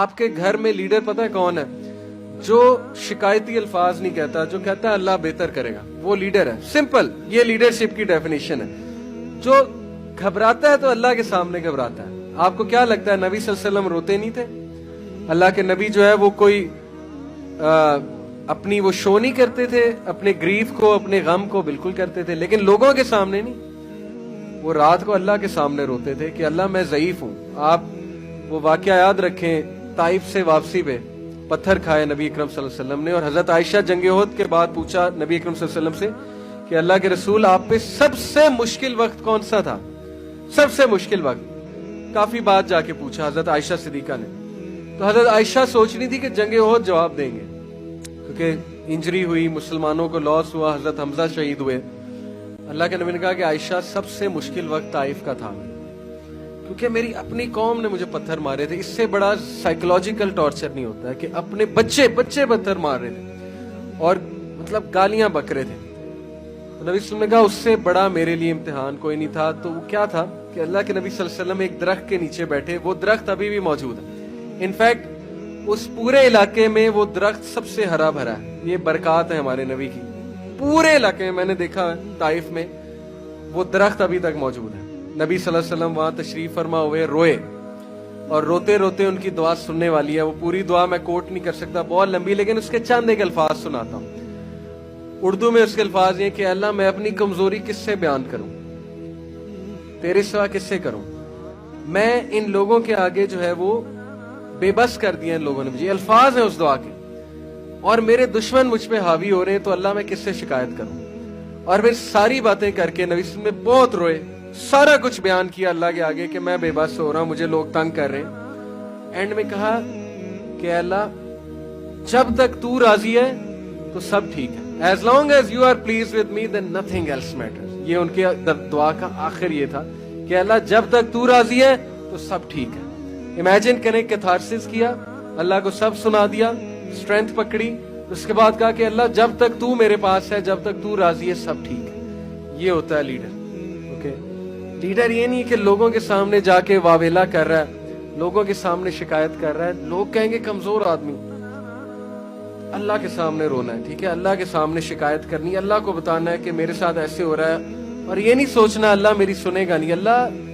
आपके घर में लीडर पता है कौन है? जो शिकायती अल्फाज नहीं कहता, जो कहता है अल्लाह बेहतर करेगा, वो लीडर है। सिंपल, ये लीडरशिप की डेफिनेशन है। जो घबराता है तो अल्लाह के सामने घबराता है। आपको क्या लगता है नबी सल्लल्लाहु अलैहि वसल्लम रोते नहीं थे? अल्लाह के नबी जो है वो कोई अपनी वो शो नहीं करते थे, अपने ग्रीफ को, अपने गम को बिल्कुल करते थे, लेकिन लोगों के सामने नहीं। वो रात को अल्लाह के सामने रोते थे कि अल्लाह मैं ज़ईफ हूं। आप वो वाकया याद रखें, ताइफ से वापसी पे पत्थर खाए नबी अकरम सल्लल्लाहु अलैहि वसल्लम ने, और हजरत आयशा जंग उहद के बाद पूछा नबी अकरम सल्लल्लाहु अलैहि वसल्लम से कि अल्लाह के रसूल आप पे सबसे मुश्किल वक्त कौन सा था? सबसे मुश्किल वक्त। काफी बात जाके पूछा हजरत आयशा सिद्दीका ने। तो हजरत आयशा सोच रही थी कि जंग उहद जवाब देंगे, क्योंकि इंजरी हुई, मुसलमानों को लॉस हुआ, हजरत हमजा शहीद हुए। अल्लाह के नबी ने कहा कि आयशा सबसे मुश्किल वक्त ताइफ का था, क्योंकि मेरी अपनी कौम ने मुझे पत्थर मारे थे। इससे बड़ा साइकोलॉजिकल टॉर्चर नहीं होता है कि अपने बच्चे पत्थर मार रहे थे और मतलब गालियां बक रहे थे। तो नबी सल्लल्लाहु अलैहि वसल्लम ने कहा उससे बड़ा मेरे लिए इम्तिहान कोई नहीं था। तो वो क्या था कि अल्लाह के नबी सल्लल्लाहु अलैहि वसल्लम एक दरख्त के नीचे बैठे, वो दरख्त अभी भी मौजूद है। इनफैक्ट उस पूरे इलाके में वो दरख्त सबसे हरा भरा है। ये बरकत है हमारे नबी की। पूरे इलाके में मैंने देखा है, ताइफ में वो दरख्त अभी तक मौजूद है। नबी सल्लल्लाहु अलैहि वसल्लम वहां तशरीफ फरमा हुए, रोए, और रोते रोते उनकी दुआ सुनने वाली है। वो पूरी दुआ मैं कोट नहीं कर सकता, बहुत लंबी, लेकिन उसके चंद एक अल्फाज सुनाता हूँ। उर्दू में उसके अल्फाज ये कि अल्लाह मैं अपनी कमजोरी किससे बयान करूं, तेरे सिवा किससे करूं? मैं इन लोगों के आगे जो है वो बेबस कर दिया इन लोगों ने मुझे। अल्फाज है उस दुआ के, और मेरे दुश्मन मुझ पे हावी हो रहे हैं, तो अल्लाह मैं किससे शिकायत करूं? और फिर सारी बातें करके नबी सल्लल्लाहु अलैहि वसल्लम बहुत रोए, सारा कुछ बयान किया अल्लाह के आगे कि मैं बेबस हो रहा हूं, मुझे लोग तंग कर रहे हैं। एंड में कहा कि अल्लाह जब तक तू राजी है तो सब ठीक है, as long as you are please with me then nothing else matters. ये उनके दुआ का आखिर ये था कि अल्लाह जब तक तू राजी है तो सब ठीक है। इमेजिन करें, कैथारसिस किया, अल्लाह को सब सुना दिया, स्ट्रेंथ पकड़ी, उसके बाद कहा कि अल्लाह जब तक तू मेरे पास है, जब तक तू राजी है, सब ठीक है। ये होता है लीडर। ओके, लीडर ये नहीं कि लोगों के सामने जाके वावेला कर रहा है, लोगों के सामने शिकायत कर रहा है, लोग कहेंगे कमजोर आदमी। अल्लाह के सामने रोना है, ठीक है? अल्लाह के सामने शिकायत करनी, अल्लाह को बताना है कि मेरे साथ ऐसे हो रहा है, और ये नहीं सोचना अल्लाह मेरी सुनेगा नहीं। अल्लाह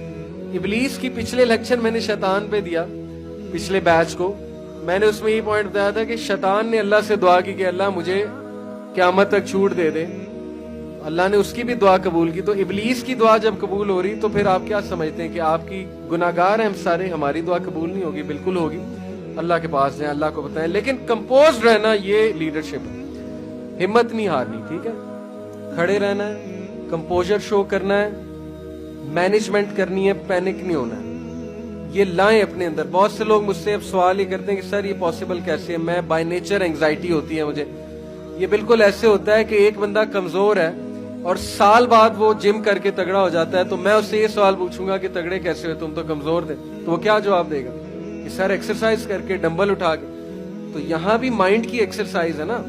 इबलीस की पिछले लेक्चर मैंने शैतान पे दिया, पिछले बैच को मैंने उसमें ये पॉइंट बताया था कि शैतान ने अल्लाह से दुआ की कि अल्लाह मुझे क़यामत तक छूट दे दे। अल्लाह ने उसकी भी दुआ कबूल की। तो इबलीस की दुआ जब कबूल हो रही, तो फिर आप क्या समझते हैं कि आपकी गुनाहगार हैं हम सारे, हमारी दुआ कबूल नहीं होगी? बिल्कुल होगी। अल्लाह के पास जाएं, अल्लाह को बताएं, लेकिन कंपोज रहना, ये लीडरशिप है। हिम्मत नहीं हारनी, ठीक है? खड़े रहना है, कंपोजर शो करना है, मैनेजमेंट करनी है, पैनिक नहीं होना है। ये लाएं अपने अंदर। बहुत से लोग मुझसे अब सवाल ये करते हैं कि सर ये पॉसिबल कैसे है? मैं बाय नेचर एंग्जाइटी होती है मुझे। ये बिल्कुल ऐसे होता है कि एक बंदा कमजोर है और साल बाद वो जिम करके तगड़ा हो जाता है, तो मैं उससे ये सवाल पूछूंगा कि तगड़े कैसे हो, तुम तो कमजोर थे, तो वो क्या जवाब देगा कि सर एक्सरसाइज करके, डंबल उठा के। तो यहाँ भी माइंड की एक्सरसाइज है ना,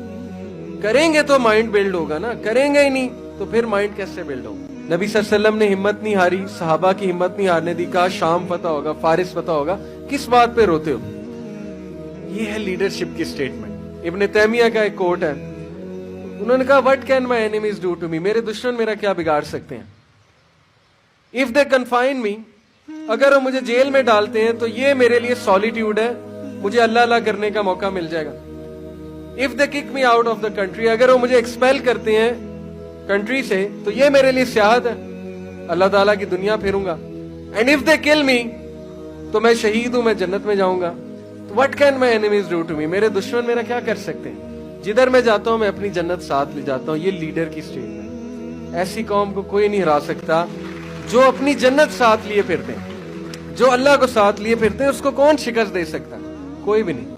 करेंगे तो माइंड बिल्ड होगा ना, करेंगे ही नहीं तो फिर माइंड कैसे बिल्ड होगा? नबी सल्लल्लाहु अलैहि वसल्लम ने हिम्मत नहीं हारी, सहाबा की हिम्मत नहीं हारने दी। कहा शाम पता होगा, फारिस पता होगा, किस बात पे रोते हो? ये है लीडरशिप की स्टेटमेंट। इब्न तैमिया का एक कोट है, उन्होंने कहा what can my enemies do to me? मेरे दुश्मन मेरा क्या बिगाड़ सकते हैं? इफ दे कन्फाइन मी, अगर वो मुझे जेल में डालते हैं तो ये मेरे लिए सॉलिट्यूड है, मुझे अल्लाह अल्लाह करने का मौका मिल जाएगा। If they kick me out of the country, अगर वो मुझे एक्सपेल करते हैं कंट्री से, तो ये मेरे लिए सियाहत है, अल्लाह ताला की दुनिया फिरूंगा। एंड इफ दे किल मी, तो मैं शहीद हूं, मैं जन्नत में जाऊंगा। तो what can my enemies do to me? मेरे दुश्मन मेरा क्या कर सकते हैं? जिधर मैं जाता हूं मैं अपनी जन्नत साथ ले जाता हूं। ये लीडर की स्टेटमेंट। ऐसी कौम को कोई नहीं हरा सकता जो अपनी जन्नत साथ लिए फिरते हैं। जो अल्लाह को साथ लिए फिरते हैं उसको कौन शिकस्त दे सकता? कोई भी नहीं।